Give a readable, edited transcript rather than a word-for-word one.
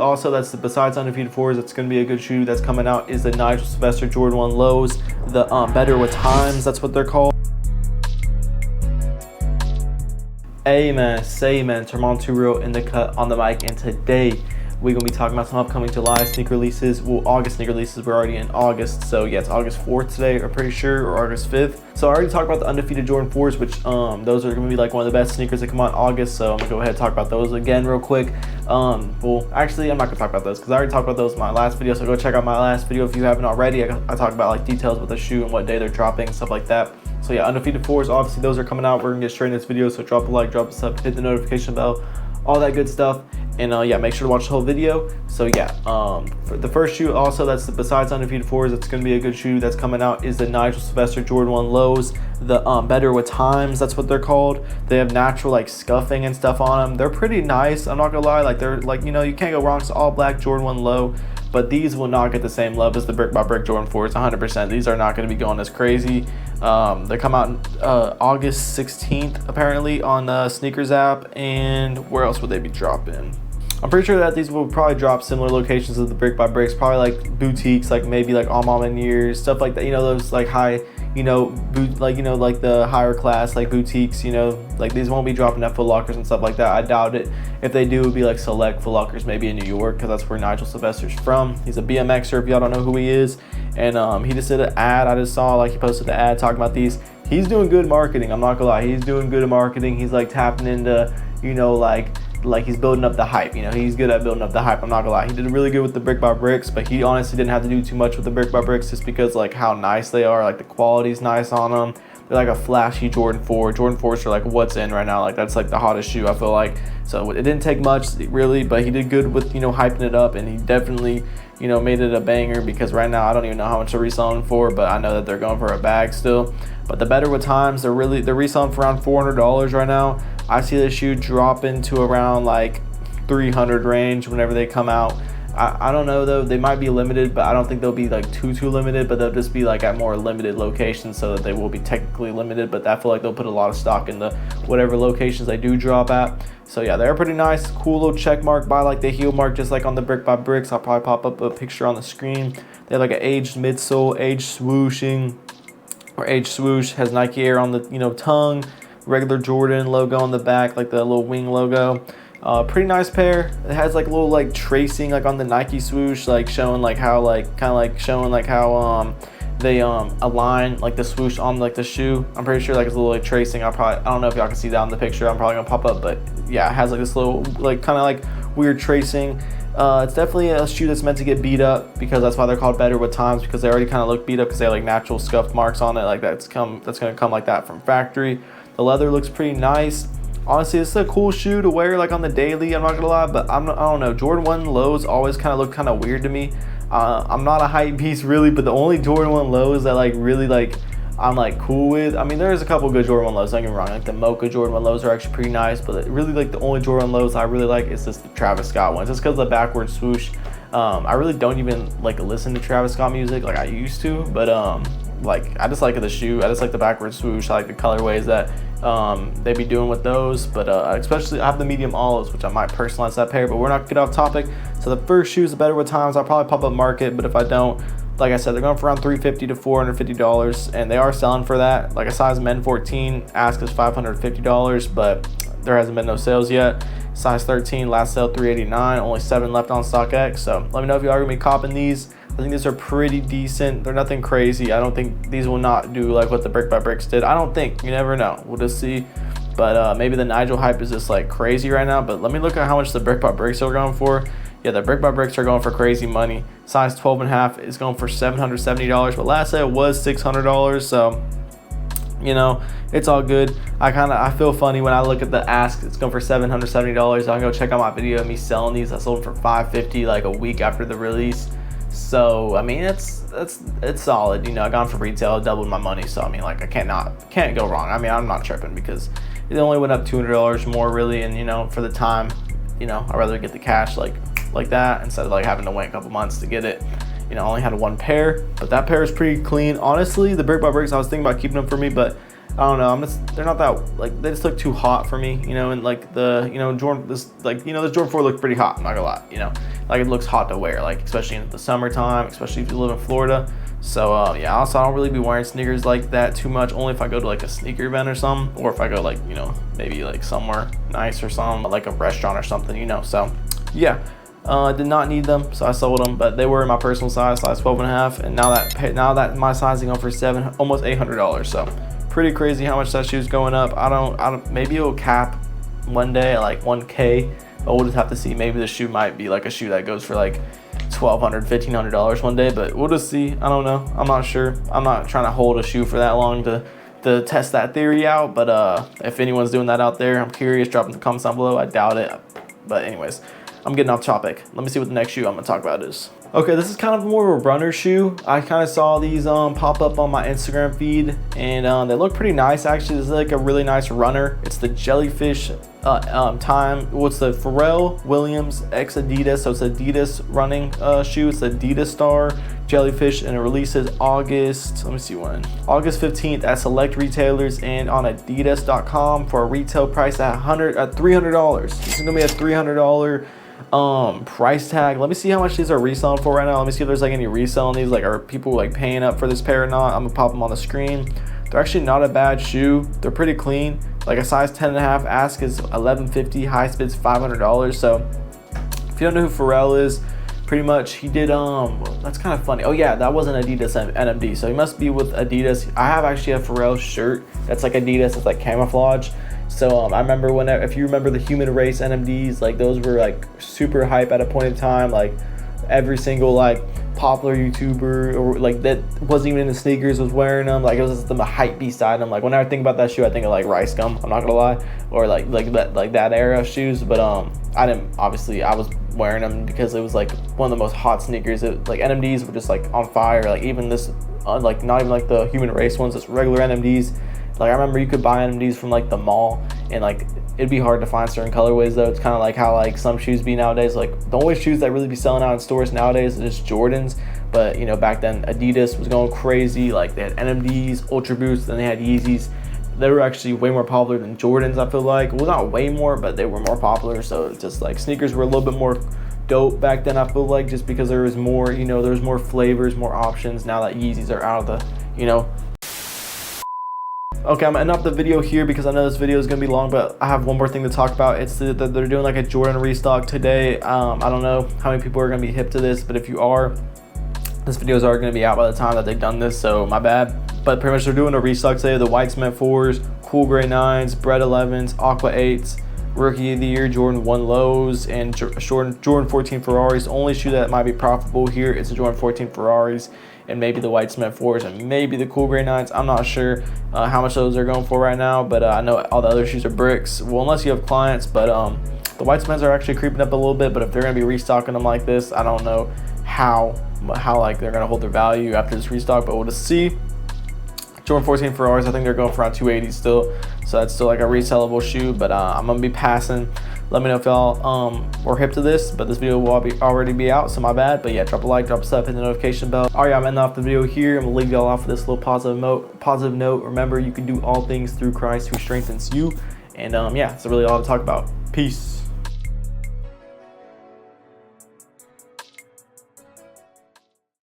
also that's besides Undefeated 4's, it's going to be a good shoe that's coming out is the Nigel Sylvester Jordan 1 Lows, the Better with Times, that's what they're called. Amen, say amen. Termon Too Real in the cut on the mic, and today we're gonna be talking about some upcoming July sneaker releases. Well, August sneaker releases. We're already in August, so yeah, it's August 4th today, I'm pretty sure, or August 5th. So I already talked about the Undefeated Jordan 4's, which those are gonna be like one of the best sneakers that come out in August. So I'm gonna go ahead and talk about those again real quick. Well, actually, I'm not gonna talk about those because I already talked about those in my last video. So go check out my last video if you haven't already. I talk about like details with the shoe and what day they're dropping, stuff like that. So yeah, Undefeated 4's, obviously those are coming out. We're gonna get straight into this video. So drop a like, drop a sub, hit the notification bell, all that good stuff. And yeah, make sure to watch the whole video. So yeah, for the first shoe also that's besides Undefeated 4's, it's gonna be a good shoe that's coming out is the Nigel Sylvester Jordan 1 Lows, the Better with Times, that's what they're called. They have natural like scuffing and stuff on them. They're pretty nice, I'm not gonna lie. Like they're like, you know, you can't go wrong. It's all black Jordan 1 Low, but these will not get the same love as the brick by brick Jordan 4's 100%. These are not going to be going as crazy. They come out August 16th apparently on the Sneakers app. And where else would they be dropping? I'm pretty sure that these will probably drop similar locations of the brick by bricks, probably like boutiques, like maybe like All Mom and Years, stuff like that. You know, those like high, you know, like the higher class like boutiques. You know, like these won't be dropping at Foot Lockers and stuff like that. I doubt it. If they do, it would be like select Foot Lockers, maybe in New York, because that's where Nigel Sylvester's from. He's a BMXer, if y'all don't know who he is. And he just did an ad. I just saw like he posted the ad talking about these. He's doing good marketing. I'm not gonna lie. He's doing good at marketing. He's like tapping into, you know, like he's building up the hype. You know, he's good at building up the hype. I'm not gonna lie. He did really good with the brick by bricks, but he honestly didn't have to do too much with the brick by bricks just because like how nice they are. Like the quality's nice on them. They're like a flashy Jordan 4. Jordan 4s are like what's in right now. Like that's like the hottest shoe, I feel like. So it didn't take much really, but he did good with, you know, hyping it up, and he definitely, you know, made it a banger because right now I don't even know how much they're reselling for, but I know that they're going for a bag still. But the Better with Times, they're reselling for around $400 right now. I see this shoe dropping to around like 300 range whenever they come out. I don't know though, they might be limited, but I don't think they'll be like too limited, but they'll just be like at more limited locations, so that they will be technically limited, but I feel like they'll put a lot of stock in the whatever locations they do drop at. So yeah, they're pretty nice, cool little check mark by like the heel mark, just like on the brick by bricks. I'll probably pop up a picture on the screen. They have like an aged midsole, aged swooshing, or aged swoosh, has Nike Air on the, you know, tongue, regular Jordan logo on the back, like the little wing logo. Pretty nice pair. It has like a little like tracing like on the Nike swoosh, like showing like how like kind of like showing like how they align like the swoosh on like the shoe. I'm pretty sure like it's a little like tracing. I don't know if y'all can see that in the picture. I'm probably gonna pop up, but yeah, it has like this little like kind of like weird tracing. It's definitely a shoe that's meant to get beat up, because that's why they're called Better with Times, because they already kind of look beat up because they have like natural scuff marks on it, like that's gonna come like that from factory. The leather looks pretty nice. Honestly, it's a cool shoe to wear like on the daily, I'm not gonna lie, but I don't know, Jordan 1 Lows always kind of look kind of weird to me. I'm not a hype beast really, but the only Jordan 1 Lows that like really like I'm like cool with, I mean there's a couple good Jordan 1 Lows, don't get me wrong, like the Mocha Jordan 1 Lows are actually pretty nice, but really like the only Jordan 1 Lows I really like is just the Travis Scott ones, just because of the backward swoosh. I really don't even like listen to Travis Scott music like I used to, but like I just like the shoe, I just like the backward swoosh, I like the colorways that they be doing with those, but especially I have the medium olives, which I might personalize that pair, but we're not gonna get off topic. So the first shoe is the Better with Times. I'll probably pop up market, but if I don't, like I said, they're going for around $350 to $450, and they are selling for that. Like a size men 14, ask is $550, but there hasn't been no sales yet. Size 13, last sale $389, only 7 left on StockX. So let me know if you are gonna be copping these. I think these are pretty decent. They're nothing crazy. I don't think these will not do like what the brick by bricks did. I don't think. You never know. We'll just see. But maybe the Nigel hype is just like crazy right now. But let me look at how much the brick by bricks are going for. Yeah, the brick by bricks are going for crazy money. Size 12.5 is going for $770. But last sale was $600. So, you know, it's all good. I feel funny when I look at the ask. It's going for $770. I can go check out my video of me selling these. I sold them for $550 like a week after the release. So I mean, it's solid. You know, I got them for retail, doubled my money. So I mean, like I can't go wrong. I mean, I'm not tripping because it only went up $200 more really, and you know, for the time, you know, I'd rather get the cash like that instead of like having to wait a couple months to get it. You know, I only had one pair, but that pair is pretty clean. Honestly, the brick by bricks, I was thinking about keeping them for me, but I don't know. They're not that, like, they just look too hot for me, you know. And like the, you know, Jordan, this Jordan 4 look pretty hot. I'm not gonna lie, you know, like it looks hot to wear, like especially in the summertime, especially if you live in Florida. So yeah, also I don't really be wearing sneakers like that too much. Only if I go to like a sneaker event or something, or if I go like, you know, maybe like somewhere nice or something, like a restaurant or something, you know. So yeah. I did not need them, so I sold them, but they were in my personal size 12 and a half, and now that my sizing on for almost $800. So pretty crazy how much that shoe's going up. I don't maybe it'll cap one day at like 1K, but we'll just have to see. Maybe the shoe might be like a shoe that goes for like $1,200, $1,500 one day, but we'll just see. I don't know. I'm not sure. I'm not trying to hold a shoe for that long to test that theory out, but if anyone's doing that out there, I'm curious. Drop in the comments down below. I doubt it, but anyways, I'm getting off topic. Let me see what the next shoe I'm gonna talk about is. Okay, this is kind of more of a runner shoe. I kind of saw these pop up on my Instagram feed, and they look pretty nice actually. This is like a really nice runner. It's the Jellyfish Time. What's the Pharrell Williams X Adidas? So it's Adidas running shoe. It's the Adidas Star Jellyfish, and it releases August. Let me see when. August 15th at select retailers and on Adidas.com for a retail price at $300. This is gonna be a $300 price tag. Let me see how much these are reselling for right now. Let me see if there's like any reselling these, like are people like paying up for this pair or not. I'm gonna pop them on the screen. They're actually not a bad shoe. They're pretty clean. Like a size 10 and a half, ask is $11.50, high spid's $500. So if you don't know who Pharrell is, pretty much he did that's kind of funny. Oh yeah, that wasn't Adidas NMD, so he must be with Adidas. I have actually a Pharrell shirt that's like Adidas. It's like camouflage. So I remember if you remember the Human Race NMDs, like those were like super hype at a point in time. Like every single like popular YouTuber or like that wasn't even into sneakers was wearing them. Like it was just the hype beast item. Like whenever I think about that shoe, I think of like Rice Gum. I'm not gonna lie, or like that era of shoes. But I was wearing them because it was like one of the most hot sneakers. Like NMDs were just like on fire. Like even this, like not even like the Human Race ones, just regular NMDs. Like I remember you could buy NMDs from like the mall, and like it'd be hard to find certain colorways though. It's kind of like how like some shoes be nowadays. Like the only shoes that really be selling out in stores nowadays is just Jordans. But you know, back then Adidas was going crazy. Like they had NMDs, Ultra Boosts, then they had Yeezys. They were actually way more popular than Jordans, I feel like. Well, not way more, but they were more popular. So it's just like sneakers were a little bit more dope back then, I feel like, just because there was more, you know, there's more flavors, more options now that Yeezys are out of the, you know. Okay, I'm gonna end up the video here because I know this video is gonna be long, but I have one more thing to talk about. It's that they're doing like a Jordan restock today. I don't know how many people are gonna be hip to this, but if you are, this videos are gonna be out by the time that they've done this, so my bad. But pretty much they're doing a restock today. The white cement 4s, cool gray 9s, bread 11s, aqua 8s, rookie of the year Jordan 1 Lows, and Jordan 14 Ferraris. The only shoe that might be profitable here is the Jordan 14 Ferraris, and maybe the white cement 4s, and maybe the cool gray 9s. I'm not sure how much those are going for right now, but I know all the other shoes are bricks. Well, unless you have clients, but the white cements are actually creeping up a little bit. But if they're gonna be restocking them like this, I don't know how like they're gonna hold their value after this restock, but we'll just see. Jordan 14 Ferraris, I think they're going for around 280 still, so that's still like a resellable shoe. But I'm gonna be passing. Let me know if y'all were hip to this, but this video will already be out, so my bad. But yeah, drop a like, drop a sub, hit the notification bell. All right, I'm ending off the video here. I'm gonna leave y'all off with this little positive note. Remember, you can do all things through Christ who strengthens you. And yeah, that's really all to talk about. Peace.